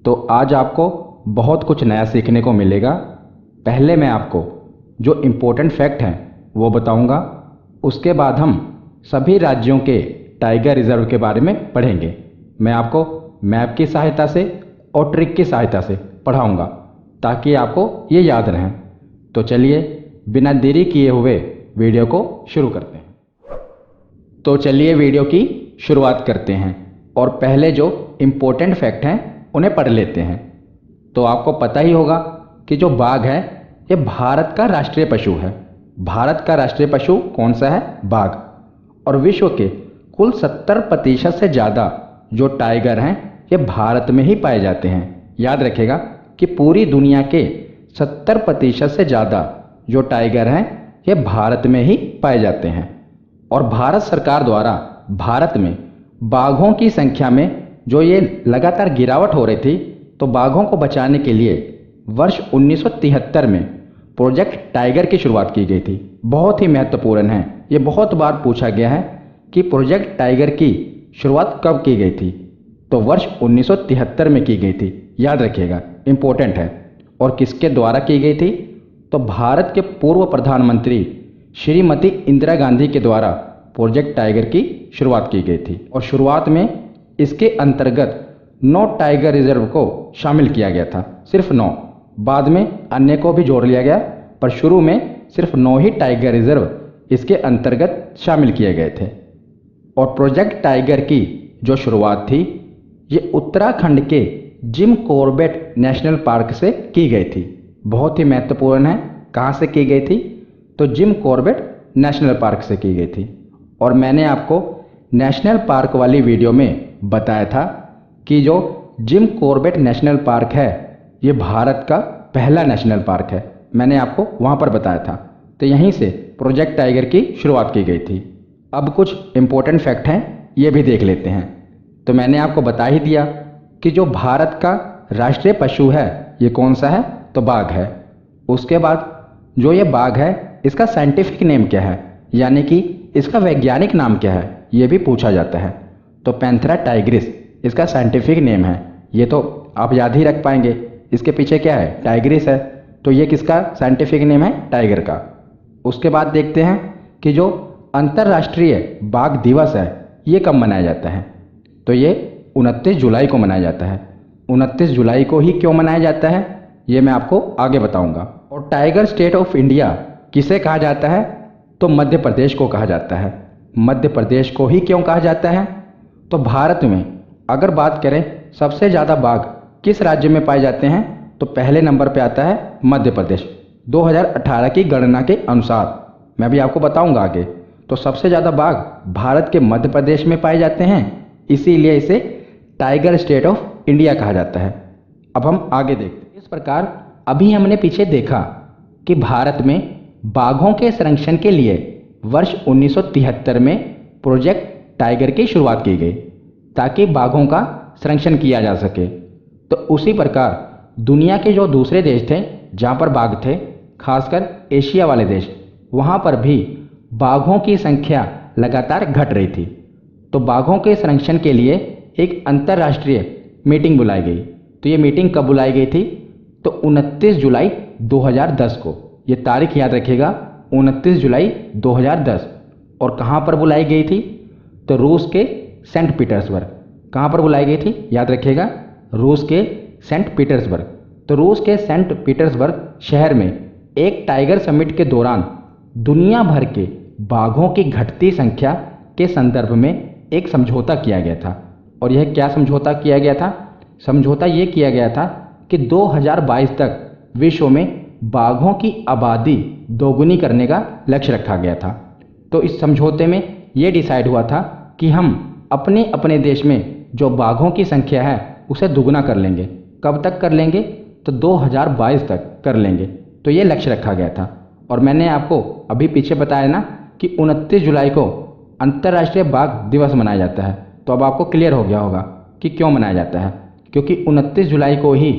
तो आज आपको बहुत कुछ नया सीखने को मिलेगा। पहले मैं आपको जो इम्पोर्टेंट फैक्ट हैं वो बताऊंगा, उसके बाद हम सभी राज्यों के टाइगर रिजर्व के बारे में पढ़ेंगे। मैं आपको मैप की सहायता से और ट्रिक की सहायता से पढ़ाऊंगा ताकि आपको ये याद रहें। तो चलिए बिना देरी किए हुए वीडियो को शुरू करते हैं। तो चलिए वीडियो की शुरुआत करते हैं और पहले जो इम्पोर्टेंट फैक्ट हैं उन्हें पढ़ लेते हैं। तो आपको पता ही होगा कि जो बाघ है ये भारत का राष्ट्रीय पशु है। भारत का राष्ट्रीय पशु कौन सा है? बाघ। और विश्व के कुल 70% से ज़्यादा जो टाइगर हैं ये भारत में ही पाए जाते हैं। याद रखिएगा कि पूरी दुनिया के 70% से ज़्यादा जो टाइगर हैं ये भारत में ही पाए जाते हैं। और भारत सरकार द्वारा भारत में बाघों की संख्या में जो ये लगातार गिरावट हो रही थी, तो बाघों को बचाने के लिए वर्ष 1973 में प्रोजेक्ट टाइगर की शुरुआत की गई थी। बहुत ही महत्वपूर्ण है, ये बहुत बार पूछा गया है कि प्रोजेक्ट टाइगर की शुरुआत कब की गई थी। तो वर्ष 1973 में की गई थी। याद रखिएगा, इम्पोर्टेंट है। और किसके द्वारा की गई थी? तो भारत के पूर्व प्रधानमंत्री श्रीमती इंदिरा गांधी के द्वारा प्रोजेक्ट टाइगर की शुरुआत की गई थी। और शुरुआत में इसके अंतर्गत 9 टाइगर रिजर्व को शामिल किया गया था, सिर्फ 9। बाद में अन्य को भी जोड़ लिया गया, पर शुरू में सिर्फ 9 ही टाइगर रिजर्व इसके अंतर्गत शामिल किए गए थे। और प्रोजेक्ट टाइगर की जो शुरुआत थी ये उत्तराखंड के जिम कॉर्बेट नेशनल पार्क से की गई थी। बहुत ही महत्वपूर्ण है, कहाँ से की गई थी? तो जिम कॉर्बेट नेशनल पार्क से की गई थी। और मैंने आपको नेशनल पार्क वाली वीडियो में बताया था कि जो जिम कॉर्बेट नेशनल पार्क है ये भारत का पहला नेशनल पार्क है। मैंने आपको वहाँ पर बताया था। तो यहीं से प्रोजेक्ट टाइगर की शुरुआत की गई थी। अब कुछ इम्पोर्टेंट फैक्ट हैं, ये भी देख लेते हैं। तो मैंने आपको बता ही दिया कि जो भारत का राष्ट्रीय पशु है ये कौन सा है? तो बाघ है। उसके बाद जो ये बाघ है इसका साइंटिफिक नेम क्या है, यानी कि इसका वैज्ञानिक नाम क्या है, ये भी पूछा जाता है। तो पैंथेरा टाइग्रिस इसका साइंटिफिक नेम है। ये तो आप याद ही रख पाएंगे, इसके पीछे क्या है? टाइग्रिस है। तो ये किसका साइंटिफिक नेम है? टाइगर का। उसके बाद देखते हैं कि जो अंतर्राष्ट्रीय बाघ दिवस है ये कब मनाया जाता है? तो ये 29 जुलाई को मनाया जाता है। 29 जुलाई को ही क्यों मनाया जाता है ये मैं आपको आगे बताऊंगा। और टाइगर स्टेट ऑफ इंडिया किसे कहा जाता है? तो मध्य प्रदेश को कहा जाता है। मध्य प्रदेश को ही क्यों कहा जाता है? तो भारत में अगर बात करें सबसे ज़्यादा बाघ किस राज्य में पाए जाते हैं, तो पहले नंबर पे आता है मध्य प्रदेश। 2018 की गणना के अनुसार, मैं भी आपको बताऊंगा आगे। तो सबसे ज़्यादा बाघ भारत के मध्य प्रदेश में पाए जाते हैं, इसीलिए इसे टाइगर स्टेट ऑफ इंडिया कहा जाता है। अब हम आगे देखते हैं। इस प्रकार अभी हमने पीछे देखा कि भारत में बाघों के संरक्षण के लिए वर्ष 1973 में प्रोजेक्ट टाइगर की शुरुआत की गई ताकि बाघों का संरक्षण किया जा सके। तो उसी प्रकार दुनिया के जो दूसरे देश थे जहाँ पर बाघ थे, खासकर एशिया वाले देश, वहाँ पर भी बाघों की संख्या लगातार घट रही थी। तो बाघों के संरक्षण के लिए एक अंतर्राष्ट्रीय मीटिंग बुलाई गई। तो ये मीटिंग कब बुलाई गई थी? तो 29 जुलाई 2010 को। ये तारीख याद रखिएगा, 29 जुलाई 2010। और कहाँ पर बुलाई गई थी? तो रूस के सेंट पीटर्सबर्ग। कहाँ पर बुलाई गई थी? याद रखिएगा, रूस के सेंट पीटर्सबर्ग। तो रूस के सेंट पीटर्सबर्ग शहर में एक टाइगर समिट के दौरान दुनिया भर के बाघों की घटती संख्या के संदर्भ में एक समझौता किया गया था। और यह क्या समझौता किया गया था? समझौता ये किया गया था कि 2022 तक विश्व में बाघों की आबादी दोगुनी करने का लक्ष्य रखा गया था। तो इस समझौते में ये डिसाइड हुआ था कि हम अपने अपने देश में जो बाघों की संख्या है उसे दुगना कर लेंगे। कब तक कर लेंगे? तो 2022 तक कर लेंगे। तो ये लक्ष्य रखा गया था। और मैंने आपको अभी पीछे बताया ना कि 29 जुलाई को अंतर्राष्ट्रीय बाघ दिवस मनाया जाता है। तो अब आपको क्लियर हो गया होगा कि क्यों मनाया जाता है, क्योंकि 29 जुलाई को ही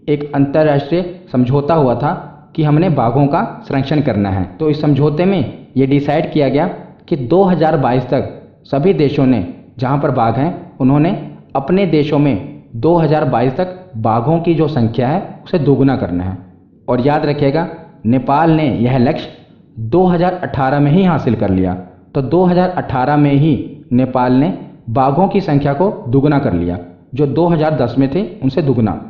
एक अंतर्राष्ट्रीय समझौता हुआ था कि हमने बाघों का संरक्षण करना है। तो इस समझौते में ये डिसाइड किया गया कि 2022 तक सभी देशों ने जहाँ पर बाघ हैं उन्होंने अपने देशों में 2022 तक बाघों की जो संख्या है उसे दोगुना करना है। और याद रखिएगा, नेपाल ने यह लक्ष्य 2018 में ही हासिल कर लिया। तो 2018 में ही नेपाल ने बाघों की संख्या को दुगना कर लिया, जो 2010 में थे उनसे दुगना।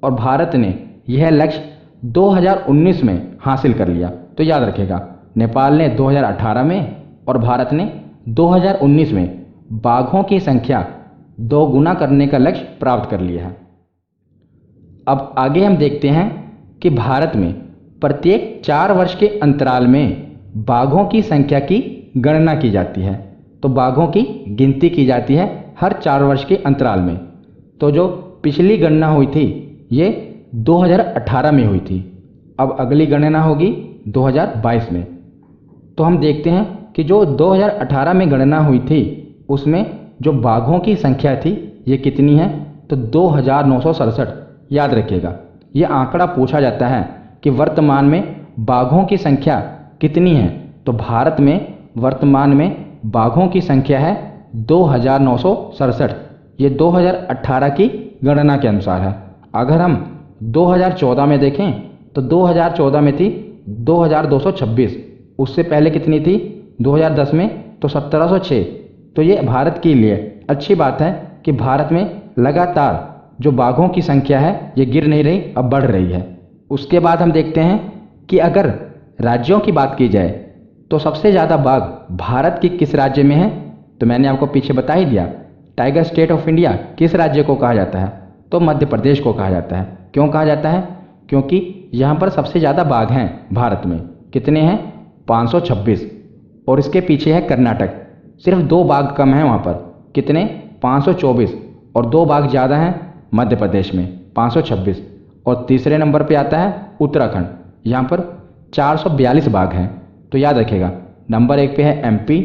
और भारत ने यह लक्ष्य 2019 में हासिल कर लिया। तो याद रखिएगा, नेपाल ने 2018 में और भारत ने 2019 में बाघों की संख्या दोगुना करने का लक्ष्य प्राप्त कर लिया है। अब आगे हम देखते हैं कि भारत में प्रत्येक 4 वर्ष के अंतराल में बाघों की संख्या की गणना की जाती है। तो बाघों की गिनती की जाती है हर 4 वर्ष के अंतराल में। तो जो पिछली गणना हुई थी ये 2018 में हुई थी। अब अगली गणना होगी 2022 में। तो हम देखते हैं कि जो 2018 में गणना हुई थी उसमें जो बाघों की संख्या थी ये कितनी है, तो 2967। याद रखिएगा, ये आंकड़ा पूछा जाता है कि वर्तमान में बाघों की संख्या कितनी है। तो भारत में वर्तमान में बाघों की संख्या है 2967। ये 2018 की गणना के अनुसार है। अगर हम 2014 में देखें तो 2014 में थी 2226। उससे पहले कितनी थी 2010 में, तो 1706। तो ये भारत के लिए अच्छी बात है कि भारत में लगातार जो बाघों की संख्या है ये गिर नहीं रही, अब बढ़ रही है। उसके बाद हम देखते हैं कि अगर राज्यों की बात की जाए तो सबसे ज़्यादा बाघ भारत के किस राज्य में है। तो मैंने आपको पीछे बता ही दिया, टाइगर स्टेट ऑफ इंडिया किस राज्य को कहा जाता है, तो मध्य प्रदेश को कहा जाता है। क्यों कहा जाता है, क्योंकि यहाँ पर सबसे ज़्यादा बाघ हैं भारत में। कितने हैं, 526। और इसके पीछे है कर्नाटक, सिर्फ 2 बाघ कम हैं वहाँ पर। कितने, 524। और 2 बाघ ज़्यादा हैं मध्य प्रदेश में, 526। और तीसरे नंबर पे आता है उत्तराखंड, यहाँ पर 442 बाघ हैं। तो याद रखिएगा, नंबर 1 पे है एमपी,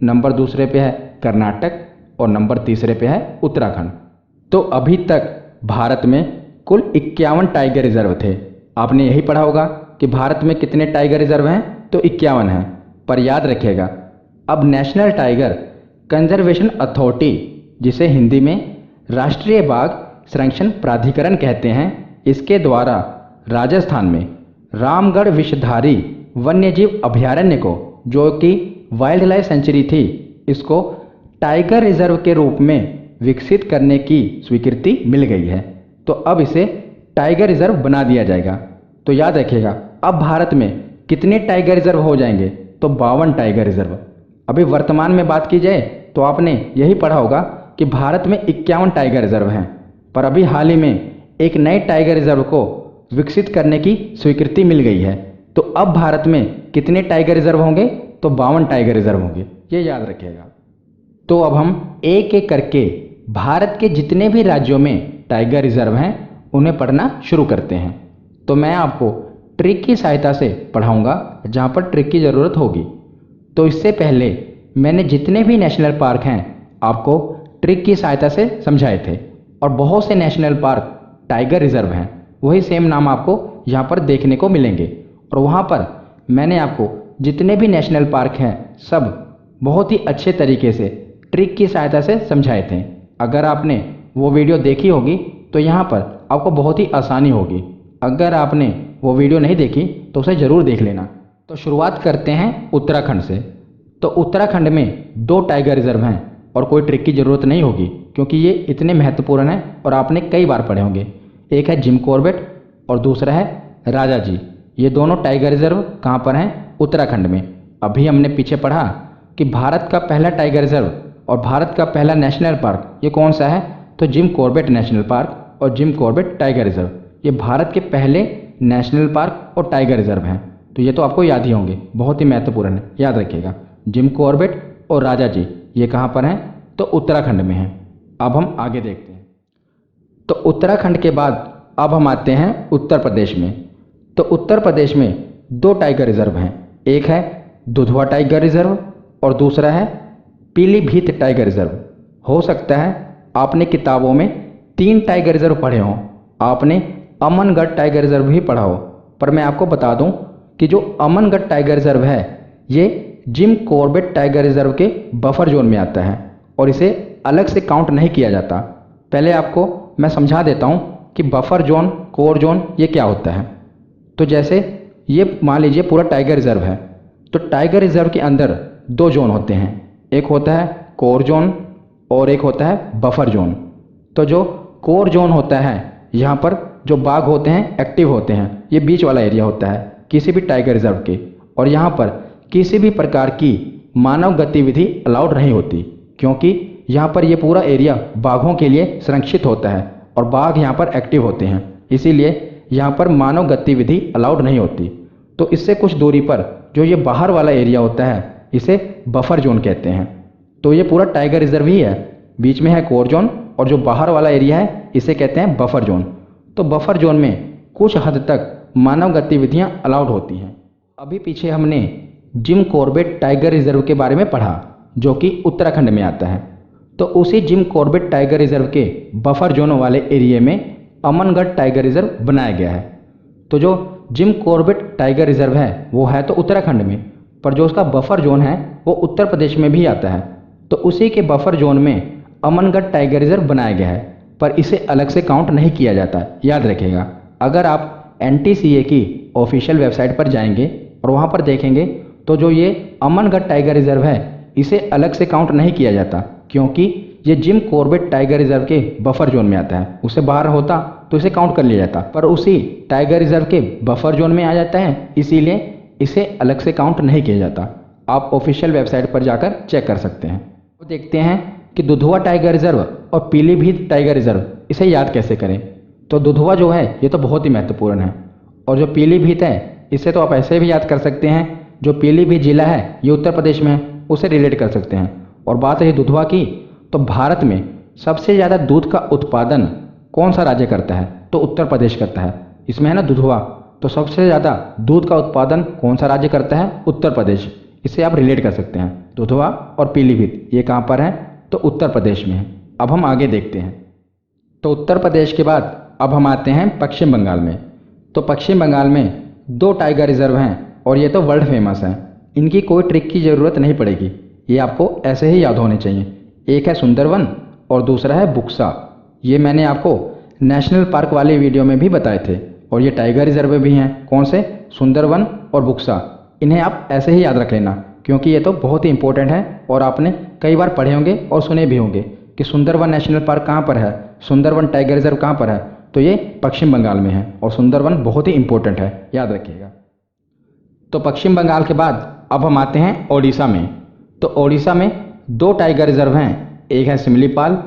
नंबर दूसरे पे है कर्नाटक और नंबर तीसरे पे है उत्तराखंड। तो अभी तक भारत में कुल 51 टाइगर रिजर्व थे। आपने यही पढ़ा होगा कि भारत में कितने टाइगर रिजर्व हैं, तो 51 हैं। पर याद रखिएगा, अब नेशनल टाइगर कंजर्वेशन अथॉरिटी, जिसे हिंदी में राष्ट्रीय बाघ संरक्षण प्राधिकरण कहते हैं, इसके द्वारा राजस्थान में रामगढ़ विषधारी वन्यजीव अभयारण्य को, जो कि वाइल्ड लाइफ सेंचुरी थी, इसको टाइगर रिजर्व के रूप में विकसित करने की स्वीकृति मिल गई है। तो अब इसे टाइगर रिजर्व बना दिया जाएगा। तो याद रखिएगा, अब भारत में कितने टाइगर रिजर्व हो जाएंगे, तो 52 टाइगर रिजर्व। अभी वर्तमान में बात की जाए तो आपने यही पढ़ा होगा कि भारत में 51 टाइगर रिजर्व हैं। पर अभी हाल ही में एक नए टाइगर रिजर्व को विकसित करने की स्वीकृति मिल गई है। तो अब भारत में कितने टाइगर रिजर्व होंगे, तो 52 टाइगर रिजर्व होंगे, ये याद रखिएगा। तो अब हम एक एक करके भारत के जितने भी राज्यों में टाइगर रिजर्व हैं उन्हें पढ़ना शुरू करते हैं। तो मैं आपको ट्रिक की सहायता से पढ़ाऊंगा जहाँ पर ट्रिक की ज़रूरत होगी। तो इससे पहले मैंने जितने भी नेशनल पार्क हैं आपको ट्रिक की सहायता से समझाए थे। और बहुत से नेशनल पार्क टाइगर रिजर्व हैं, वही सेम नाम आपको यहाँ पर देखने को मिलेंगे। और वहाँ पर मैंने आपको जितने भी नेशनल पार्क हैं सब बहुत ही अच्छे तरीके से ट्रिक की सहायता से समझाए थे। अगर आपने वो वीडियो देखी होगी तो यहाँ पर आपको बहुत ही आसानी होगी। अगर आपने वो वीडियो नहीं देखी तो उसे ज़रूर देख लेना। तो शुरुआत करते हैं उत्तराखंड से। तो उत्तराखंड में 2 टाइगर रिजर्व हैं और कोई ट्रिक की ज़रूरत नहीं होगी क्योंकि ये इतने महत्वपूर्ण हैं और आपने कई बार पढ़े होंगे। एक है जिम कॉर्बेट और दूसरा है राजा जी। ये दोनों टाइगर रिजर्व कहाँ पर हैं, उत्तराखंड में। अभी हमने पीछे पढ़ा कि भारत का पहला टाइगर रिजर्व और भारत का पहला नेशनल पार्क ये कौन सा है, तो जिम कॉर्बेट नेशनल पार्क और जिम कॉर्बेट टाइगर रिजर्व, ये भारत के पहले नेशनल पार्क और टाइगर रिजर्व हैं। तो ये तो आपको याद ही होंगे, बहुत ही महत्वपूर्ण है, याद रखिएगा। जिम कॉर्बेट और राजा जी ये कहाँ पर हैं, तो उत्तराखंड में हैं। अब हम आगे देखते हैं। तो उत्तराखंड के बाद अब हम आते हैं उत्तर प्रदेश में। तो उत्तर प्रदेश में 2 टाइगर रिजर्व हैं, एक है दुधवा टाइगर रिजर्व और दूसरा है पीलीभीत टाइगर रिजर्व। हो सकता है आपने किताबों में 3 टाइगर रिजर्व पढ़े हों, आपने अमनगढ़ टाइगर रिजर्व भी पढ़ा हो। पर मैं आपको बता दूं कि जो अमनगढ़ टाइगर रिजर्व है ये जिम कॉर्बेट टाइगर रिजर्व के बफर जोन में आता है और इसे अलग से काउंट नहीं किया जाता। पहले आपको मैं समझा देता हूँ कि बफर जोन, कोर जोन ये क्या होता है। तो जैसे ये मान लीजिए पूरा टाइगर रिजर्व है, तो टाइगर रिजर्व के अंदर दो जोन होते हैं, एक होता है कोर जोन और एक होता है बफर जोन। तो जो कोर जोन होता है, यहाँ पर जो बाघ होते हैं एक्टिव होते हैं, ये बीच वाला एरिया होता है किसी भी टाइगर रिजर्व के, और यहाँ पर किसी भी प्रकार की मानव गतिविधि अलाउड नहीं होती, क्योंकि यहाँ पर ये पूरा एरिया बाघों के लिए संरक्षित होता है और बाघ यहाँ पर एक्टिव होते हैं, इसीलिए यहाँ पर मानव गतिविधि अलाउड नहीं होती। तो इससे कुछ दूरी पर जो ये बाहर वाला एरिया होता है, इसे बफर जोन कहते हैं। तो ये पूरा टाइगर रिजर्व ही है, बीच में है कोर जोन और जो बाहर वाला एरिया है इसे कहते हैं बफर जोन। तो बफर जोन में कुछ हद तक मानव गतिविधियां अलाउड होती हैं। अभी पीछे हमने जिम कॉर्बेट टाइगर रिजर्व के बारे में पढ़ा, जो कि उत्तराखंड में आता है। तो उसी जिम कॉर्बेट टाइगर रिजर्व के बफर जोन वाले एरिया में अमनगढ़ टाइगर रिजर्व बनाया गया है। तो जो जिम कॉर्बेट टाइगर रिजर्व है वो है तो उत्तराखंड में, पर जो उसका बफर जोन है वो उत्तर प्रदेश में भी आता है। तो उसी के बफर जोन में अमनगढ़ टाइगर रिजर्व बनाया गया है, पर इसे अलग से काउंट नहीं किया जाता, याद रखिएगा। अगर आप NTCA की ऑफिशियल वेबसाइट पर जाएंगे और वहाँ पर देखेंगे तो जो ये अमनगढ़ टाइगर रिजर्व है इसे अलग से काउंट नहीं किया जाता, क्योंकि ये जिम कॉर्बेट टाइगर रिजर्व के बफर जोन में आता है। उससे बाहर होता तो इसे काउंट कर लिया जाता, पर उसी टाइगर रिजर्व के बफर जोन में आ जाता है, इसीलिए इसे अलग से काउंट नहीं किया जाता। आप ऑफिशियल वेबसाइट पर जाकर चेक कर सकते हैं। तो देखते हैं कि दुधवा टाइगर रिजर्व और पीलीभीत टाइगर रिजर्व इसे याद कैसे करें। तो दुधवा जो है ये तो बहुत ही महत्वपूर्ण है, और जो पीलीभीत है इसे तो आप ऐसे भी याद कर सकते हैं, जो पीलीभीत जिला है ये उत्तर प्रदेश में है, उसे रिलेट कर सकते हैं। और बात है दुधवा की, तो भारत में सबसे ज़्यादा दूध का उत्पादन कौन सा राज्य करता है, तो उत्तर प्रदेश करता है। इसमें है ना दुधवा, तो सबसे ज़्यादा दूध का उत्पादन कौन सा राज्य करता है, उत्तर प्रदेश। इसे आप रिलेट कर सकते हैं। दुधवा और पीलीभीत ये कहाँ पर है, तो उत्तर प्रदेश में है। अब हम आगे देखते हैं। तो उत्तर प्रदेश के बाद अब हम आते हैं पश्चिम बंगाल में। तो पश्चिम बंगाल में दो टाइगर रिजर्व हैं और ये तो वर्ल्ड फेमस हैं, इनकी कोई ट्रिक की ज़रूरत नहीं पड़ेगी, ये आपको ऐसे ही याद होने चाहिए। एक है सुंदरवन और दूसरा है बुक्सा। ये मैंने आपको नेशनल पार्क वाले वीडियो में भी बताए थे, और ये टाइगर रिजर्व भी हैं। कौन से, सुंदरवन और बुक्सा। इन्हें आप ऐसे ही याद रख लेना, क्योंकि ये तो बहुत ही इंपॉर्टेंट है और आपने कई बार पढ़े होंगे और सुने भी होंगे कि सुंदरवन नेशनल पार्क कहाँ पर है, सुंदरवन टाइगर रिजर्व कहाँ पर है। तो ये पश्चिम बंगाल में है और सुंदरवन बहुत ही इंपॉर्टेंट है, याद रखिएगा। तो पश्चिम बंगाल के बाद अब हम आते हैं ओडिशा में। तो ओडिशा में दो टाइगर रिजर्व हैं, एक है सिमलीपाल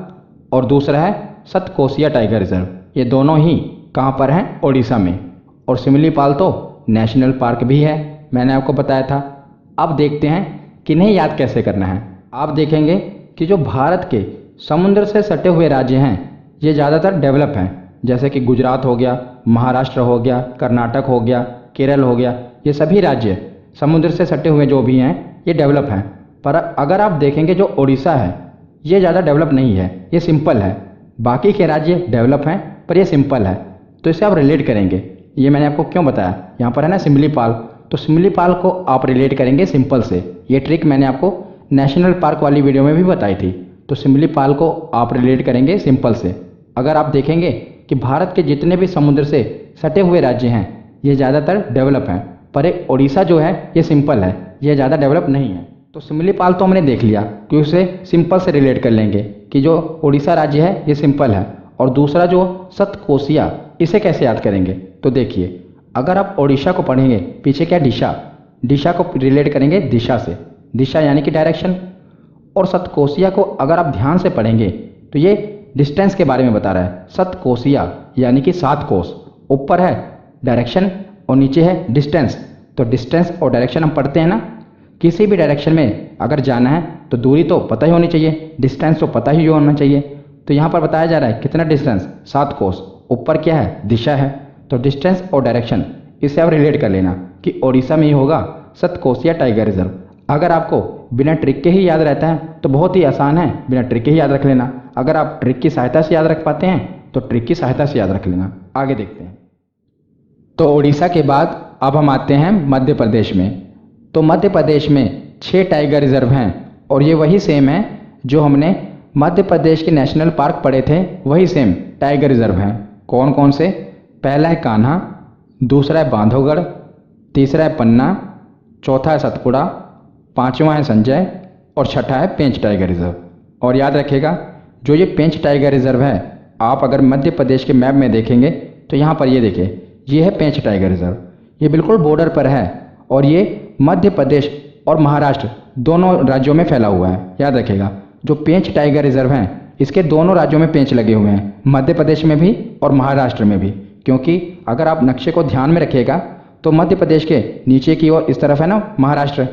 और दूसरा है सतकोसिया टाइगर रिजर्व। ये दोनों ही कहाँ पर हैं, ओडिशा में। और सिमलीपाल तो नेशनल पार्क भी है, मैंने आपको बताया था। अब देखते हैं कि इन्हें याद कैसे करना है। आप देखेंगे कि जो भारत के समुद्र से सटे हुए राज्य हैं ये ज़्यादातर डेवलप हैं, जैसे कि गुजरात हो गया, महाराष्ट्र हो गया, कर्नाटक हो गया, केरल हो गया। ये सभी राज्य समुद्र से सटे हुए जो भी हैं ये डेवलप हैं। पर अगर आप देखेंगे जो ओडिशा है ये ज़्यादा डेवलप नहीं है, ये सिंपल है। बाकी के राज्य डेवलप हैं पर ये सिंपल है, तो इसे आप रिलेट करेंगे। ये मैंने आपको क्यों बताया, यहाँ पर है ना सिमलीपाल, तो सिमलीपाल को आप रिलेट करेंगे सिंपल से। ये ट्रिक मैंने आपको नेशनल पार्क वाली वीडियो में भी बताई थी। तो सिमलीपाल को आप रिलेट करेंगे सिंपल से। अगर आप देखेंगे कि भारत के जितने भी समुद्र से सटे हुए राज्य हैं ये ज़्यादातर डेवलप हैं, पर एक ओडिशा जो है ये सिंपल है, ये ज़्यादा डेवलप नहीं है। तो सिमलीपाल तो हमने देख लिया कि उसे सिंपल से रिलेट कर लेंगे कि जो ओडिशा राज्य है ये सिंपल है। और दूसरा जो सतकोसिया, इसे कैसे याद करेंगे, तो देखिए अगर आप ओडिशा को पढ़ेंगे, पीछे क्या दिशा, दिशा को रिलेट करेंगे दिशा से, दिशा यानी कि डायरेक्शन। और सतकोसिया को अगर आप ध्यान से पढ़ेंगे तो ये डिस्टेंस के बारे में बता रहा है। सतकोसिया यानी कि 7 कोस, ऊपर है डायरेक्शन और नीचे है डिस्टेंस। तो डिस्टेंस और डायरेक्शन हम पढ़ते हैं ना, किसी भी डायरेक्शन में अगर जाना है तो दूरी तो पता ही होनी चाहिए, डिस्टेंस तो पता ही होना चाहिए। तो यहाँ पर बताया जा रहा है कितना डिस्टेंस, 7 कोस, ऊपर क्या है, दिशा है। तो डिस्टेंस और डायरेक्शन इससे आप रिलेट कर लेना कि ओडिशा में ही होगा सतकोसिया टाइगर रिजर्व। अगर आपको बिना ट्रिक के ही याद रहता है तो बहुत ही आसान है, बिना ट्रिक के ही याद रख लेना। अगर आप ट्रिक की सहायता से याद रख पाते हैं तो ट्रिक की सहायता से याद रख लेना। आगे देखते हैं। तो ओडिशा के बाद अब हम आते हैं मध्य प्रदेश में। तो मध्य प्रदेश में 6 टाइगर रिजर्व हैं और ये वही सेम है जो हमने मध्य प्रदेश के नेशनल पार्क पढ़े थे, वही सेम टाइगर रिजर्व हैं। कौन कौन से? पहला है कान्हा, दूसरा है बांधवगढ़, तीसरा है पन्ना, चौथा है सतपुड़ा, पांचवा है संजय और छठा है पेंच टाइगर रिजर्व। और याद रखिएगा, जो ये पेंच टाइगर रिजर्व है, आप अगर मध्य प्रदेश के मैप में देखेंगे तो यहाँ पर ये देखिए, ये है पेंच टाइगर रिजर्व। ये बिल्कुल बॉर्डर पर है और ये मध्य प्रदेश और महाराष्ट्र दोनों राज्यों में फैला हुआ है। याद रखिएगा, जो पेंच टाइगर रिजर्व हैं, इसके दोनों राज्यों में पेंच लगे हुए हैं, मध्य प्रदेश में भी और महाराष्ट्र में भी। क्योंकि अगर आप नक्शे को ध्यान में रखिएगा तो मध्य प्रदेश के नीचे की ओर इस तरफ है ना महाराष्ट्र,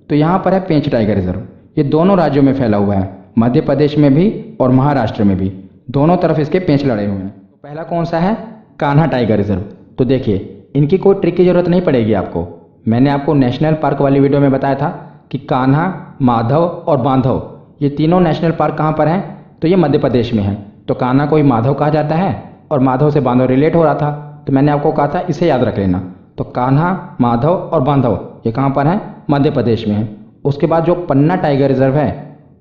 तो यहाँ पर है पेंच टाइगर रिजर्व। ये दोनों राज्यों में फैला हुआ है, मध्य प्रदेश में भी और महाराष्ट्र में भी, दोनों तरफ इसके पेंच लड़े हुए हैं। तो पहला कौन सा है? Kanha tiger reserve. तो देखिए, इनकी कोई ट्रिक की ज़रूरत नहीं पड़ेगी आपको। मैंने आपको नेशनल पार्क वाली वीडियो में बताया था कि कान्हा, माधव और बांधव, ये तीनों नेशनल पार्क कहाँ पर हैं? तो ये मध्य प्रदेश में है। तो कान्हा को ही माधव कहा जाता है और माधव से बांधव रिलेट हो रहा था, तो मैंने आपको कहा था इसे याद रख लेना। तो कान्हा, माधव और बांधव ये कहाँ पर हैं? मध्य प्रदेश में है। उसके बाद जो पन्ना टाइगर रिजर्व है,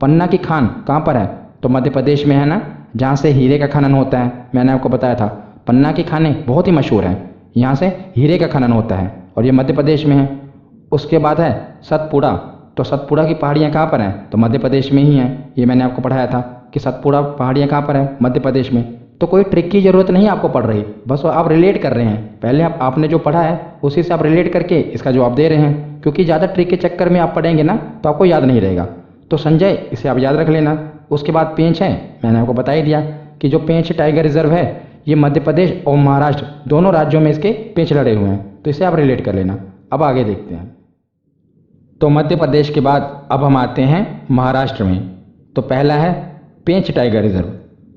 पन्ना की खान कहाँ पर है? तो मध्य प्रदेश में है ना, जहाँ से हीरे का खनन होता है। मैंने आपको बताया था पन्ना की खानें बहुत ही मशहूर हैं, यहाँ से हीरे का खनन होता है और ये मध्य प्रदेश में है। उसके बाद है सतपुड़ा। तो सतपुड़ा की पहाड़ियाँ कहाँ पर हैं? तो मध्य प्रदेश में ही हैं। ये मैंने आपको पढ़ाया था कि सतपुड़ा पहाड़ियाँ कहाँ पर हैं? मध्य प्रदेश में। तो कोई ट्रिक की ज़रूरत नहीं आपको पड़ रही, बस वो आप रिलेट कर रहे हैं। पहले आपने जो पढ़ा है उसी से आप रिलेट करके इसका जवाब दे रहे हैं, क्योंकि ज़्यादा ट्रिक के चक्कर में आप पढ़ेंगे ना तो आपको याद नहीं रहेगा। तो संजय, इसे आप याद रख लेना। उसके बाद पेंच है, मैंने आपको बता ही दिया कि जो पेंच टाइगर रिजर्व है, ये मध्य प्रदेश और महाराष्ट्र दोनों राज्यों में इसके पेंच लड़े हुए हैं, तो इसे आप रिलेट कर लेना। अब आगे देखते हैं। तो मध्य प्रदेश के बाद अब हम आते हैं महाराष्ट्र में। तो पहला है पेंच टाइगर रिजर्व।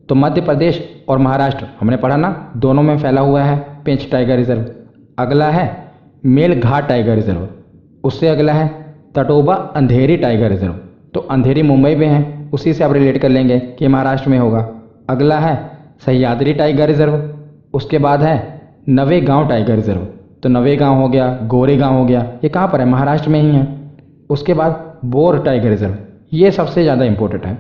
तो मध्य प्रदेश और महाराष्ट्र हमने पढ़ा ना, दोनों में फैला हुआ है पेंच टाइगर रिजर्व। अगला है मेलघाट टाइगर रिजर्व। उससे अगला है तटोबा अंधेरी टाइगर रिजर्व। तो अंधेरी मुंबई में है, उसी से आप रिलेट कर लेंगे कि महाराष्ट्र में होगा। अगला है सह्याद्री टाइगर रिजर्व। उसके बाद है नवेगांव टाइगर रिजर्व। तो नवेगांव हो गया, गोरेगांव हो गया, ये कहाँ पर है? महाराष्ट्र में ही है। उसके बाद बोर टाइगर रिजर्व, ये सबसे ज़्यादा इंपॉर्टेंट है,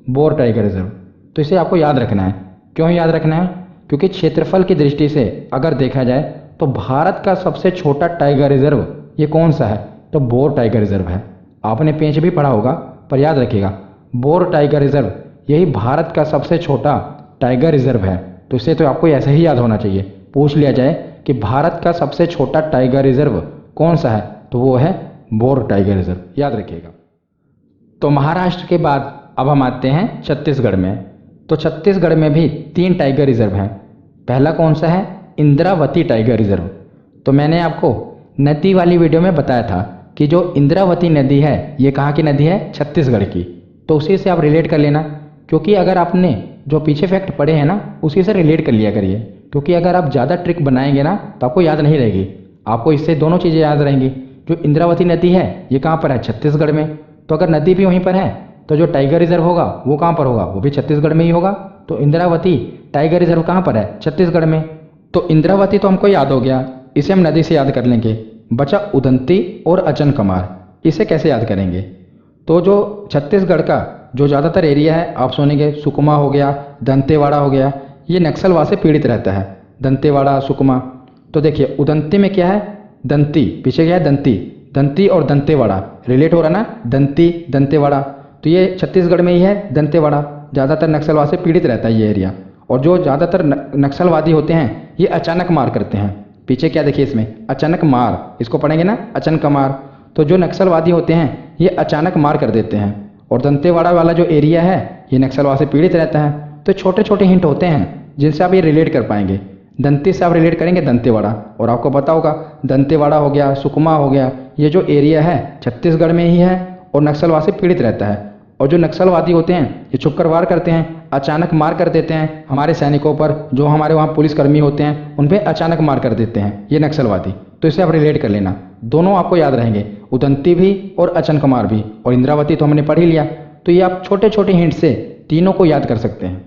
बोर टाइगर रिजर्व। तो इसे आपको याद रखना है। क्यों याद रखना है? क्योंकि क्षेत्रफल की दृष्टि से अगर देखा जाए तो भारत का सबसे छोटा टाइगर रिजर्व ये कौन सा है? तो बोर टाइगर रिजर्व है। आपने पेंच भी पढ़ा होगा, पर याद रखिएगा, बोर टाइगर रिजर्व यही भारत का सबसे छोटा टाइगर रिजर्व है। तो इसे तो आपको ऐसे ही याद होना चाहिए। पूछ लिया जाए कि भारत का सबसे छोटा टाइगर रिजर्व कौन सा है, तो वो है बोर टाइगर रिजर्व, याद रखिएगा। तो महाराष्ट्र के बाद अब हम आते हैं छत्तीसगढ़ में। तो छत्तीसगढ़ में भी 3 टाइगर रिजर्व हैं। पहला कौन सा है? Indravati tiger reserve. तो मैंने आपको नदी वाली वीडियो में बताया था कि जो इंद्रावती नदी है, ये कहाँ की नदी है? छत्तीसगढ़ की। तो उसी से आप रिलेट कर लेना, क्योंकि अगर आपने जो पीछे फैक्ट पढ़े हैं ना, उसी से रिलेट कर लिया करिए। क्योंकि अगर आप ज़्यादा ट्रिक बनाएंगे ना तो आपको याद नहीं रहेगी। आपको इससे दोनों चीज़ें याद रहेंगी। जो इंद्रावती नदी है ये कहाँ पर है? छत्तीसगढ़ में। तो अगर नदी भी वहीं पर है तो जो टाइगर रिजर्व होगा वो कहाँ पर होगा? वो भी छत्तीसगढ़ में ही होगा। तो इंद्रावती टाइगर रिजर्व कहाँ पर है? छत्तीसगढ़ में। तो इंद्रावती तो हमको याद हो गया, इसे हम नदी से याद कर लेंगे। बचा उदंती और अचनकमार, इसे कैसे याद करेंगे? तो जो छत्तीसगढ़ का जो ज़्यादातर एरिया है, आप सुनेंगे सुकमा हो गया, दंतेवाड़ा हो गया, ये नक्सलवाद से पीड़ित रहता है। दंतेवाड़ा, सुकमा। तो देखिए उदंती में क्या है? दंती, पीछे क्या है? दंती। दंती और दंतेवाड़ा रिलेट हो रहा ना, दंती दंतेवाड़ा। तो ये छत्तीसगढ़ में ही है दंतेवाड़ा। ज़्यादातर नक्सलवाद से पीड़ित रहता है ये एरिया। और जो ज़्यादातर नक्सलवादी होते हैं ये अचानक मार करते हैं। पीछे क्या देखिए इसमें? अचानक मार, इसको पढ़ेंगे ना, अचानक मार। तो जो नक्सलवादी होते हैं ये अचानक मार कर देते हैं। और दंतेवाड़ा वाला जो एरिया है ये नक्सलवाद से पीड़ित रहता है। तो छोटे छोटे हिंट होते हैं जिनसे आप ये रिलेट कर पाएंगे। दंती से आप रिलेट करेंगे दंतेवाड़ा, और आपको पता होगा दंतेवाड़ा हो गया, सुकमा हो गया, ये जो एरिया है छत्तीसगढ़ में ही है और नक्सलवाद से पीड़ित रहता है। और जो नक्सलवादी होते हैं ये छुपकर वार करते हैं, अचानक मार कर देते हैं हमारे सैनिकों पर। जो हमारे वहाँ पुलिसकर्मी होते हैं उन पर अचानक मार कर देते हैं ये नक्सलवादी। तो इसे आप रिलेट कर लेना, दोनों आपको याद रहेंगे, उदंती भी और अचनकमार भी। और इंद्रावती तो हमने पढ़ ही लिया। तो ये आप छोटे छोटे हिंट से तीनों को याद कर सकते हैं।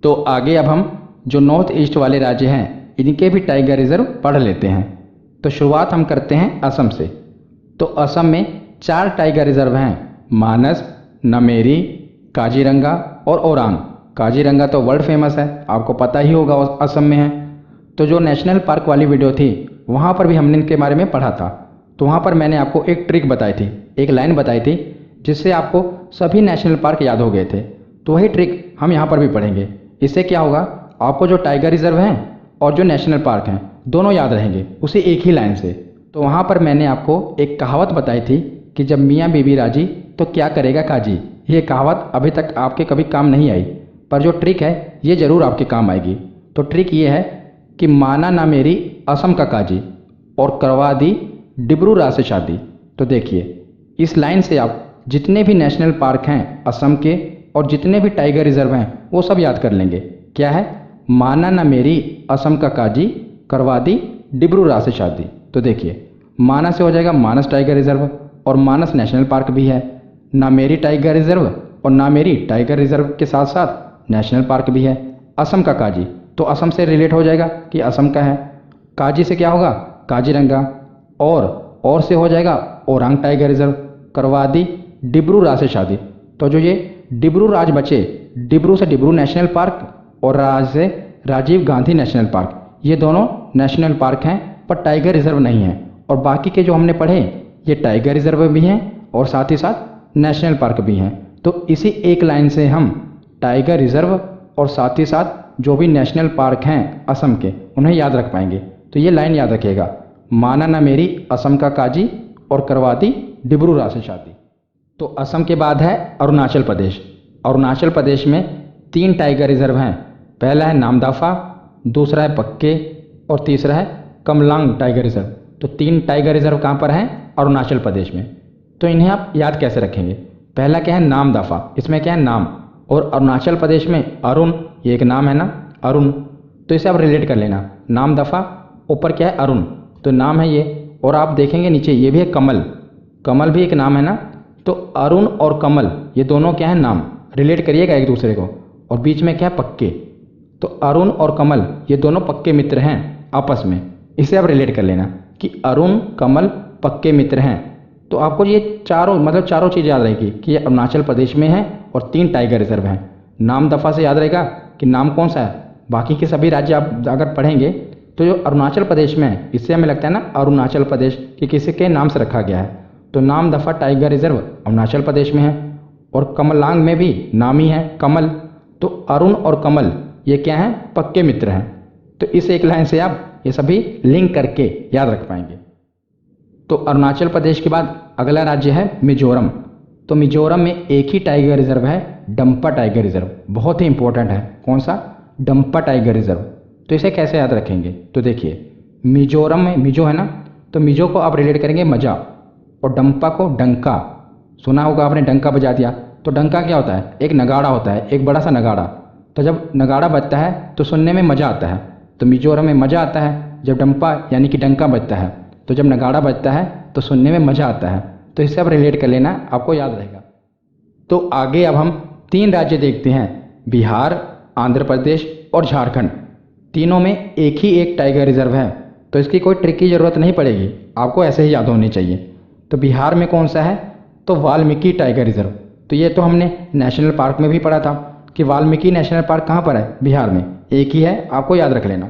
तो आगे अब हम जो नॉर्थ ईस्ट वाले राज्य हैं इनके भी टाइगर रिजर्व पढ़ लेते हैं। तो शुरुआत हम करते हैं असम से। तो असम में 4 टाइगर रिजर्व हैं, मानस, नमेरी, काजीरंगा और ओरांग। काजीरंगा तो वर्ल्ड फेमस है, आपको पता ही होगा, असम में है। तो जो नेशनल पार्क वाली वीडियो थी वहाँ पर भी हमने इनके बारे में पढ़ा था। तो वहाँ पर मैंने आपको एक ट्रिक बताई थी, एक लाइन बताई थी, जिससे आपको सभी नेशनल पार्क याद हो गए थे। तो वही ट्रिक हम यहाँ पर भी पढ़ेंगे। इससे क्या होगा, आपको जो टाइगर रिजर्व हैं और जो नेशनल पार्क हैं दोनों याद रहेंगे उसी एक ही लाइन से। तो वहाँ पर मैंने आपको एक कहावत बताई थी कि जब मियाँ बीवी राजी तो क्या करेगा काजी। ये कहावत अभी तक आपके कभी काम नहीं आई, पर जो ट्रिक है ये ज़रूर आपके काम आएगी। तो ट्रिक ये है कि माना ना मेरी असम का काजी और करवा दी डिब्रू राज से शादी। तो देखिए, इस लाइन से आप जितने भी नेशनल पार्क हैं असम के और जितने भी टाइगर रिजर्व हैं वो सब याद कर लेंगे। क्या है, माना ना मेरी असम का काजी करवा दी डिब्रू राज से शादी। तो देखिए, माना से हो जाएगा मानस टाइगर रिजर्व और मानस नेशनल पार्क भी है। ना मेरी टाइगर रिजर्व और ना मेरी टाइगर रिजर्व के साथ साथ नेशनल पार्क भी है। असम का काजी तो असम से रिलेट हो जाएगा कि असम का है। काजी से क्या होगा, काजीरंगा। और से हो जाएगा ओरांग टाइगर रिजर्व। करवा दी डिब्रू राज से शादी। तो जो ये डिब्रू राज बचे, डिब्रू से डिब्रू नेशनल पार्क और राज से राजीव गांधी नेशनल पार्क, ये दोनों नेशनल पार्क हैं पर टाइगर रिजर्व नहीं है। और बाकी के जो हमने पढ़े ये टाइगर रिजर्व भी हैं और साथ ही साथ नेशनल पार्क भी हैं। तो इसी एक लाइन से हम टाइगर रिजर्व और साथ ही साथ जो भी नेशनल पार्क हैं असम के उन्हें याद रख पाएंगे। तो ये लाइन याद रखिएगा, माना ना मेरी असम का काजी और करवा दी डिब्रू राज से शादी। तो असम के बाद है अरुणाचल प्रदेश। अरुणाचल प्रदेश में 3 टाइगर रिजर्व हैं। पहला है नामदाफा, दूसरा है पक्के और तीसरा है कमलांग टाइगर रिजर्व। तो 3 टाइगर रिजर्व कहाँ पर हैं, अरुणाचल प्रदेश में। तो इन्हें आप याद कैसे रखेंगे, पहला क्या है नामदाफा, इसमें क्या है नाम, और अरुणाचल प्रदेश में अरुण, ये एक नाम है ना अरुण, तो इसे आप रिलेट कर लेना। नामदफा ऊपर क्या है अरुण, तो नाम है ये। और आप देखेंगे नीचे ये भी है कमल, कमल भी एक नाम है ना। तो अरुण और कमल ये दोनों क्या है नाम, रिलेट करिएगा एक दूसरे को। और बीच में क्या है पक्के, तो अरुण और कमल ये दोनों पक्के मित्र हैं आपस में। इसे आप रिलेट कर लेना कि अरुण कमल पक्के मित्र हैं। तो आपको ये चारों चीज़ याद रहेगी कि ये अरुणाचल प्रदेश में है और 3 टाइगर रिजर्व हैं। नाम दफ़ा से याद रहेगा कि नाम कौन सा है। बाकी के सभी राज्य आप अगर पढ़ेंगे तो जो अरुणाचल प्रदेश में है, इससे हमें लगता है ना अरुणाचल प्रदेश कि किसी के नाम से रखा गया है। तो नाम दफ़ा टाइगर रिजर्व अरुणाचल प्रदेश में है और कमलांग में भी नाम ही है कमल। तो अरुण और कमल ये क्या हैं, पक्के मित्र हैं। तो इस एक लाइन से आप ये सभी लिंक करके याद रख पाएंगे। तो अरुणाचल प्रदेश के बाद अगला राज्य है मिजोरम। तो मिजोरम में एक ही टाइगर रिजर्व है, डंपा टाइगर रिजर्व, बहुत ही इंपॉर्टेंट है। कौन सा, डंपा टाइगर रिजर्व। तो इसे कैसे याद रखेंगे, तो देखिए मिजोरम में मिजो है ना, तो मिजो को आप रिलेट करेंगे मजा और डंपा को डंका। सुना होगा आपने डंका बजा दिया, तो डंका क्या होता है, एक नगाड़ा होता है, एक बड़ा सा नगाड़ा। तो जब नगाड़ा बजता है तो सुनने में मज़ा आता है। तो मिजोरम में मज़ा आता है जब डंपा यानी कि डंका बजता है। तो जब नगाड़ा बजता है तो सुनने में मज़ा आता है। तो इससे आप रिलेट कर लेना, आपको याद रहेगा। तो आगे अब हम 3 राज्य देखते हैं, बिहार, आंध्र प्रदेश और झारखंड। तीनों में एक ही एक टाइगर रिजर्व है, तो इसकी कोई ट्रिक की ज़रूरत नहीं पड़ेगी, आपको ऐसे ही याद होनी चाहिए। तो बिहार में कौन सा है, तो वाल्मीकि टाइगर रिजर्व। तो ये तो हमने नेशनल पार्क में भी पढ़ा था कि वाल्मीकि नेशनल पार्क कहाँ पर है, बिहार में, एक ही है, आपको याद रख लेना।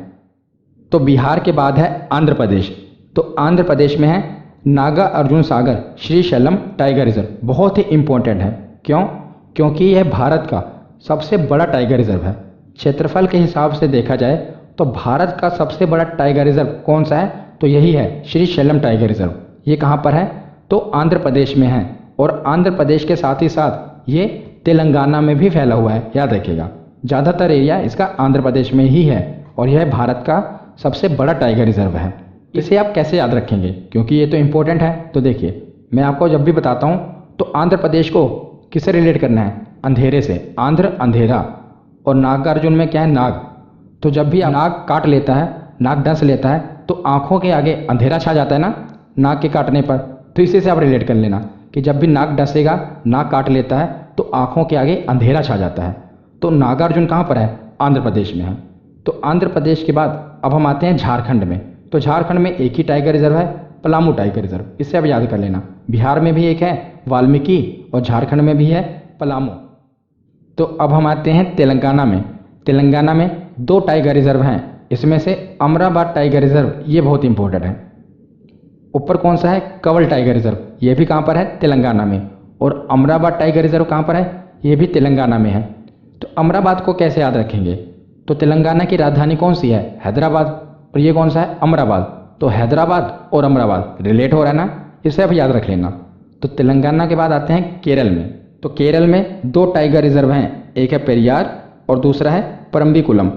तो बिहार के बाद है आंध्र प्रदेश। तो आंध्र प्रदेश में है नागा अर्जुन सागर श्रीशैलम टाइगर रिजर्व। बहुत ही इम्पोर्टेंट है, क्यों, क्योंकि यह भारत का सबसे बड़ा टाइगर रिजर्व है। क्षेत्रफल के हिसाब से देखा जाए तो भारत का सबसे बड़ा टाइगर रिजर्व कौन सा है, तो यही है श्रीशैलम टाइगर रिजर्व। ये कहाँ पर है, तो आंध्र प्रदेश में है। और आंध्र प्रदेश के साथ ही साथ ये तेलंगाना में भी फैला हुआ है, याद रखिएगा। ज़्यादातर एरिया इसका आंध्र प्रदेश में ही है और यह भारत का सबसे बड़ा टाइगर रिजर्व है। इसे आप कैसे याद रखेंगे, क्योंकि ये तो इम्पोर्टेंट है। तो देखिए मैं आपको जब भी बताता हूँ तो आंध्र प्रदेश को किससे रिलेट करना है, अंधेरे से, आंध्र अंधेरा। और नागार्जुन में क्या है, नाग। तो जब भी नाग काट लेता है, नाग डस लेता है, तो आँखों के आगे अंधेरा छा जाता है ना नाग के काटने पर। तो इसी से आप रिलेट कर लेना कि जब भी नाग डसेगा, नाग काट लेता है, तो आँखों के आगे अंधेरा छा जाता है। तो नागार्जुन कहाँ पर है, आंध्र प्रदेश में है। तो आंध्र प्रदेश के बाद अब हम आते हैं झारखंड में। तो झारखंड में एक ही टाइगर रिजर्व है, पलामू टाइगर रिजर्व। इससे अब याद कर लेना, बिहार में भी एक है वाल्मीकि और झारखंड में भी है पलामू। तो अब हम आते हैं तेलंगाना में। तेलंगाना में 2 टाइगर रिजर्व हैं, इसमें से अमराबाद टाइगर रिजर्व ये बहुत इंपॉर्टेंट है। ऊपर कौन सा है? कंवल टाइगर रिजर्व, ये भी कहाँ पर है? तेलंगाना में। और अमराबाद टाइगर रिजर्व कहाँ पर है? ये भी तेलंगाना में है। तो अमराबाद को कैसे याद रखेंगे? तो तेलंगाना की राजधानी कौन सी है? हैदराबाद। और ये कौन सा है? अमराबाद। तो हैदराबाद और अमराबाद रिलेट हो रहा है ना, इसे अब याद रख लेना। तो तेलंगाना के बाद आते हैं केरल में। तो केरल में 2 टाइगर रिजर्व हैं, एक है पेरियार और दूसरा है परम्बिकुलम।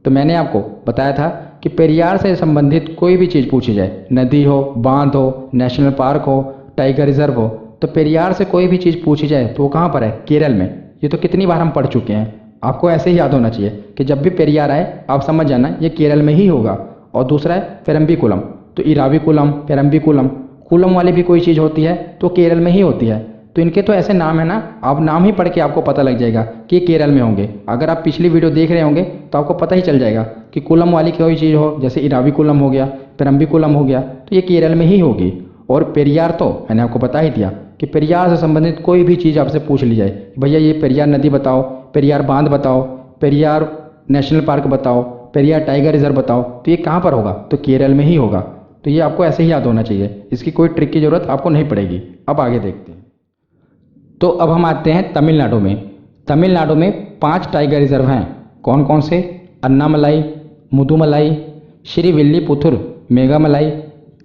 तो मैंने आपको बताया था कि पेरियार से संबंधित कोई भी चीज़ पूछी जाए, नदी हो, बांध हो, नेशनल पार्क हो, टाइगर रिजर्व हो, तो पेरियार से कोई भी चीज़ पूछी जाए तो वो कहाँ पर है? केरल में। ये तो कितनी बार हम पढ़ चुके हैं, आपको ऐसे ही याद होना चाहिए कि जब भी पेरियार आए आप समझ जाना ये केरल में ही होगा। और दूसरा है पेरम्बिकुलम। तो इराविकुलम, पेरम्बिकुलम, कुलम वाली भी कोई चीज़ होती है तो केरल में ही होती है। तो इनके तो ऐसे नाम है ना, आप नाम ही पढ़ के आपको पता लग जाएगा कि ये केरल में होंगे। अगर आप पिछली वीडियो देख रहे होंगे तो आपको पता ही चल जाएगा कि कुलम वाली कोई चीज़ हो, जैसे इराविकुलम हो गया, पेरम्बिकुलम हो गया, तो ये केरल में ही होगी। और पेरियार तो मैंने आपको बता ही दिया कि पेरियार से संबंधित कोई भी चीज़ आपसे पूछ ली जाए, भैया ये पेरियार नदी बताओ, पेरियार बांध बताओ, पेरियार नेशनल पार्क बताओ, पेरियार टाइगर रिजर्व बताओ, तो ये कहाँ पर होगा? तो केरल में ही होगा। तो ये आपको ऐसे ही याद होना चाहिए, इसकी कोई ट्रिक की ज़रूरत आपको नहीं पड़ेगी। अब आगे देखते हैं। तो अब हम आते हैं तमिलनाडु में। तमिलनाडु में 5 टाइगर रिजर्व हैं। कौन कौन से? अन्नामलाई, मुदुमलाई, श्रीविल्लीपुथुर मेघामलाई,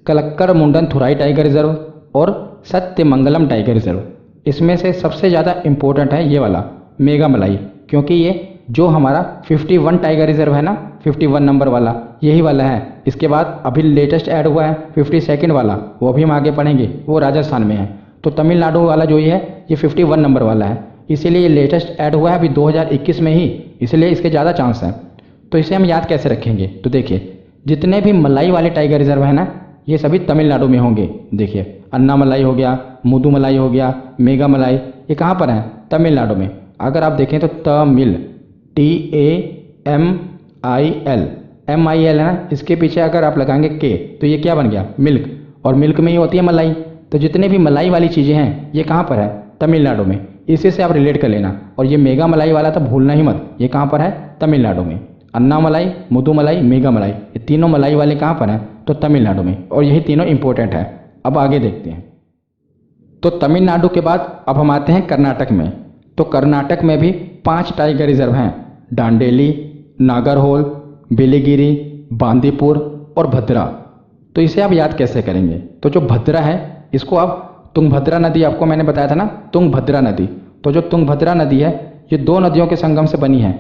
कलक्कर मुंडन थुराई टाइगर रिजर्व और सत्यमंगलम टाइगर रिजर्व। इसमें से सबसे ज़्यादा इम्पोर्टेंट है ये वाला मेघामलाई, क्योंकि ये जो हमारा 51 टाइगर रिजर्व है ना, 51 नंबर वाला, यही वाला है। इसके बाद अभी लेटेस्ट ऐड हुआ है 52nd वाला, वो भी हम आगे पढ़ेंगे, वो राजस्थान में है। तो तमिलनाडु वाला जो ये है ये 51 नंबर वाला है, इसीलिए ये लेटेस्ट ऐड हुआ है अभी 2021 में ही, इसलिए इसके ज़्यादा चांस हैं। तो इसे हम याद कैसे रखेंगे? तो देखिए, जितने भी मलाई वाले टाइगर रिजर्व है ना, ये सभी तमिलनाडु में होंगे। देखिए, अन्नामलाई हो गया, मुदुमलाई हो गया, मेघामलाई, ये कहाँ पर है? तमिलनाडु में। अगर आप देखें तो तमिल, TAMIL, MIL है ना, इसके पीछे अगर आप लगाएंगे के तो ये क्या बन गया? मिल्क। और मिल्क में ही होती है मलाई। तो जितने भी मलाई वाली चीज़ें हैं ये कहाँ पर है? तमिलनाडु में। इसी से आप रिलेट कर लेना। और ये मेगा मलाई वाला तो भूलना ही मत, ये कहाँ पर है? तमिलनाडु में। अन्नामलाई, मुदुमलाई, मेघामलाई, ये तीनों मलाई वाले कहाँ पर हैं? तो तमिलनाडु में। और यही तीनों इंपॉर्टेंट है। अब आगे देखते हैं। तो तमिलनाडु के बाद अब हम आते हैं कर्नाटक में। तो कर्नाटक में भी 5 टाइगर रिजर्व हैं, डांडेली, नागरहोल, बिलिगिरी, बांदीपुर और भद्रा। तो इसे आप याद कैसे करेंगे? तो जो भद्रा है इसको आप तुंगभद्रा नदी, आपको मैंने बताया था ना तुंगभद्रा नदी, तो जो तुंगभद्रा नदी है ये 2 नदियों के संगम से बनी है,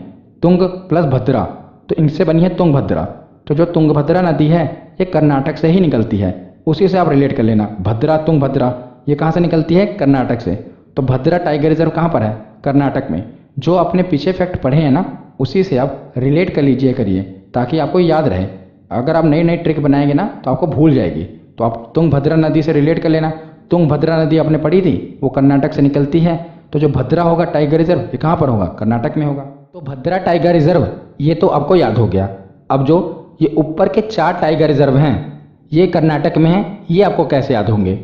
तुंग प्लस भद्रा, तो इनसे बनी है तुंगभद्रा। तो जो तुंगभद्रा नदी है ये कर्नाटक से ही निकलती है, उसी से आप रिलेट कर लेना। भद्रा, तुंगभद्रा, ये कहाँ से निकलती है? कर्नाटक से। तो भद्रा टाइगर रिजर्व कहाँ पर है? कर्नाटक में। जो अपने पीछे फैक्ट पढ़े हैं ना, उसी से आप रिलेट कर लीजिए करिए, ताकि आपको याद रहे। अगर आप नई नई ट्रिक बनाएंगे ना तो आपको भूल जाएगी। तो आप तुंगभद्रा नदी से रिलेट कर लेना। तुंगभद्रा नदी आपने पढ़ी थी, वो कर्नाटक से निकलती है। तो जो भद्रा होगा टाइगर रिजर्व, ये कहाँ पर होगा? कर्नाटक में होगा। तो भद्रा टाइगर रिजर्व ये तो आपको याद हो गया। अब जो ये ऊपर के 4 टाइगर रिजर्व हैं ये कर्नाटक में हैं, ये आपको कैसे याद होंगे?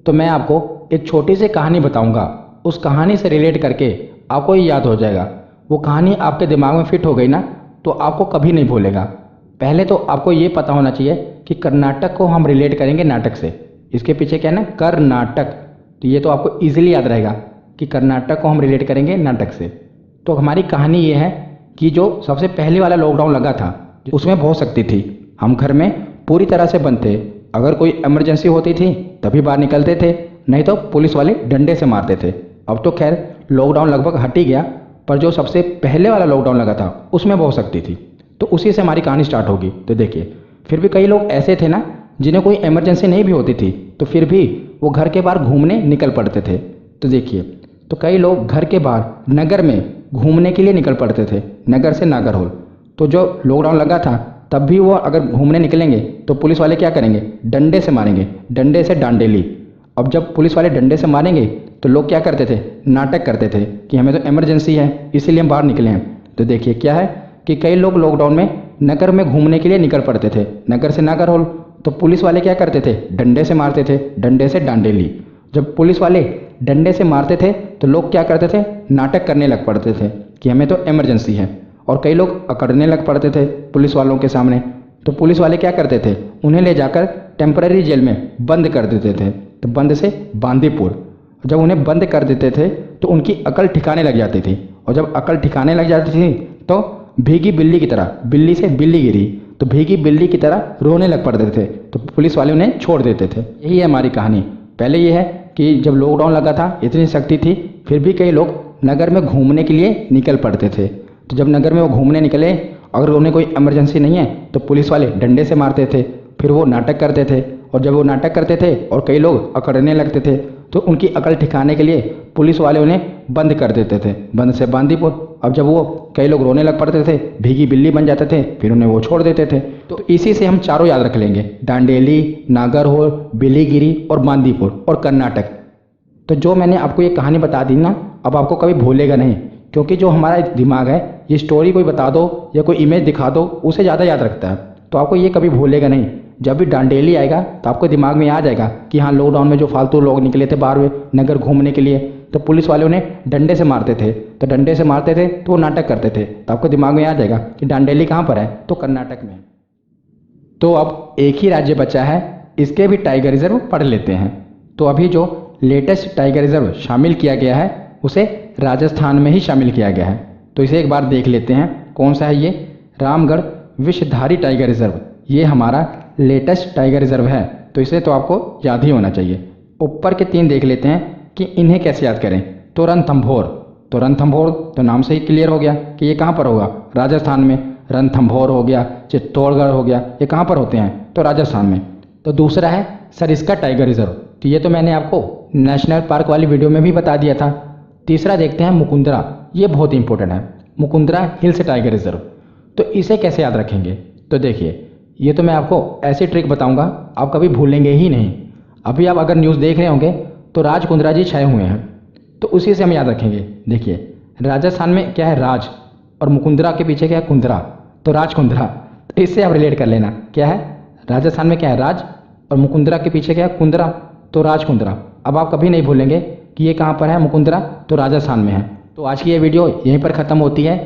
तो मैं आपको एक छोटी सी कहानी बताऊंगा, उस कहानी से रिलेट करके आपको ये याद हो जाएगा। वो कहानी आपके दिमाग में फिट हो गई ना तो आपको कभी नहीं भूलेगा। पहले तो आपको ये पता होना चाहिए कि कर्नाटक को हम रिलेट करेंगे नाटक से। इसके पीछे क्या है ना, कर्नाटक, तो ये तो आपको ईजिली याद रहेगा कि कर्नाटक को हम रिलेट करेंगे नाटक से। तो हमारी कहानी ये है कि जो सबसे पहले वाला लॉकडाउन लगा था उसमें बहुत शक्ति थी। हम घर में पूरी तरह से बंद थे, अगर कोई इमरजेंसी होती थी तभी बाहर निकलते थे, नहीं तो पुलिस वाले डंडे से मारते थे। अब तो खैर लॉकडाउन लगभग हट ही गया, पर जो सबसे पहले वाला लॉकडाउन लगा था उसमें बहुत शक्ति थी। तो उसी से हमारी कहानी स्टार्ट होगी। तो देखिए, फिर भी कई लोग ऐसे थे ना जिन्हें कोई इमरजेंसी नहीं भी होती थी, तो फिर भी वो घर के बाहर घूमने निकल पड़ते थे। तो देखिए, तो कई लोग घर के बाहर नगर में घूमने के लिए निकल पड़ते थे, नगर से नागरहोल। तो जो लॉकडाउन लगा था तब भी वो अगर घूमने निकलेंगे तो पुलिस वाले क्या करेंगे? डंडे से मारेंगे, डंडे से डांडेली। अब जब पुलिस वाले डंडे से मारेंगे तो लोग क्या करते थे? नाटक करते थे कि हमें तो इमरजेंसी है इसीलिए हम बाहर निकले हैं। तो देखिए क्या है कि कई लोग लॉकडाउन में नगर में घूमने के लिए निकल पड़ते थे, नगर से नागरहोल। तो पुलिस वाले क्या करते थे? डंडे से मारते थे, डंडे से डांडेली। जब पुलिस वाले डंडे से मारते थे तो लोग क्या करते थे? नाटक करने लग पड़ते थे कि हमें तो इमरजेंसी है, और कई लोग अकड़ने लग पड़ते थे पुलिस वालों के सामने। तो पुलिस वाले क्या करते थे, उन्हें ले जाकर टेम्पररी जेल में बंद कर देते थे। तो बंद से बांदीपुर। जब उन्हें बंद कर देते थे तो उनकी अकल ठिकाने लग जाती थी, और जब अकल ठिकाने लग जाती थी तो भीगी बिल्ली की तरह, बिल्ली से बिल्ली गिरी तो भीगी बिल्ली की तरह रोने लग पड़ते थे, तो पुलिस वाले उन्हें छोड़ देते थे। यही है हमारी कहानी। पहले ये है कि जब लॉकडाउन लगा था, इतनी सख्ती थी, फिर भी कई लोग नगर में घूमने के लिए निकल पड़ते थे। तो जब नगर में वो घूमने निकले, अगर उन्हें कोई इमरजेंसी नहीं है तो पुलिस वाले डंडे से मारते थे। फिर वो नाटक करते थे, और जब वो नाटक करते थे और कई लोग अकड़ने लगते थे तो उनकी अकल ठिकाने के लिए पुलिस वाले उन्हें बंद कर देते थे, बंद से बांदीपुर। अब जब वो कई लोग रोने लग पड़ते थे, भीगी बिल्ली बन जाते थे, फिर उन्हें वो छोड़ देते थे। तो इसी से हम चारों याद रख लेंगे, डांडेली, नागरहोल, बिलीगिरी और बांदीपुर और कर्नाटक। तो जो मैंने आपको ये कहानी बता दी ना, अब आपको कभी भूलेगा नहीं, क्योंकि जो हमारा दिमाग है ये स्टोरी कोई बता दो या कोई इमेज दिखा दो उसे ज़्यादा याद रखता है। तो आपको ये कभी भूलेगा नहीं। जब भी डांडेली आएगा तो आपको दिमाग में आ जाएगा कि हाँ, लॉकडाउन में जो फालतू लोग निकले थे बाहर में नगर घूमने के लिए, तो पुलिस वाले उन्हें डंडे से मारते थे। तो डंडे से मारते थे तो वो नाटक करते थे, तो आपको दिमाग में आ जाएगा कि डांडेली कहाँ पर है, तो कर्नाटक में। तो अब एक ही राज्य बचा है, इसके भी टाइगर रिजर्व पढ़ लेते हैं। तो अभी जो लेटेस्ट टाइगर रिजर्व शामिल किया गया है उसे राजस्थान में ही शामिल किया गया है। तो इसे एक बार देख लेते हैं कौन सा है ये। रामगढ़ विषधारी टाइगर रिजर्व, ये हमारा लेटेस्ट टाइगर रिजर्व है। तो इसे तो आपको याद ही होना चाहिए। ऊपर के 3 देख लेते हैं कि इन्हें कैसे याद करें। तो रणथंभौर, तो रणथंभौर तो नाम से ही क्लियर हो गया कि ये कहाँ पर होगा, राजस्थान में। रणथंभौर हो गया, चित्तौड़गढ़ हो गया, ये कहाँ पर होते हैं, तो राजस्थान में। तो दूसरा है सरिस्का टाइगर रिजर्व, तो ये तो मैंने आपको नेशनल पार्क वाली वीडियो में भी बता दिया था। तीसरा देखते हैं मुकुंदरा, ये बहुत इंपॉर्टेंट है, मुकुंदरा हिल्स टाइगर रिजर्व। तो इसे कैसे याद रखेंगे, तो देखिए ये तो मैं आपको ऐसी ट्रिक बताऊंगा आप कभी भूलेंगे ही नहीं। अभी आप अगर न्यूज़ देख रहे होंगे तो राज कुंद्रा जी छाए हुए हैं, तो उसी से हम याद रखेंगे। देखिए राजस्थान में क्या है, राज, और मुकुंदरा के पीछे क्या है, कुंद्रा, तो राज कुंद्रा। तो इससे आप रिलेट कर लेना, क्या है राजस्थान में क्या है, राज, और मुकुंदरा के पीछे क्या है, कुंद्रा, तो राज कुंद्रा। अब आप कभी नहीं भूलेंगे कि ये कहाँ पर है, मुकुंदरा, तो राजस्थान में है। तो आज की ये वीडियो यहीं पर ख़त्म होती है।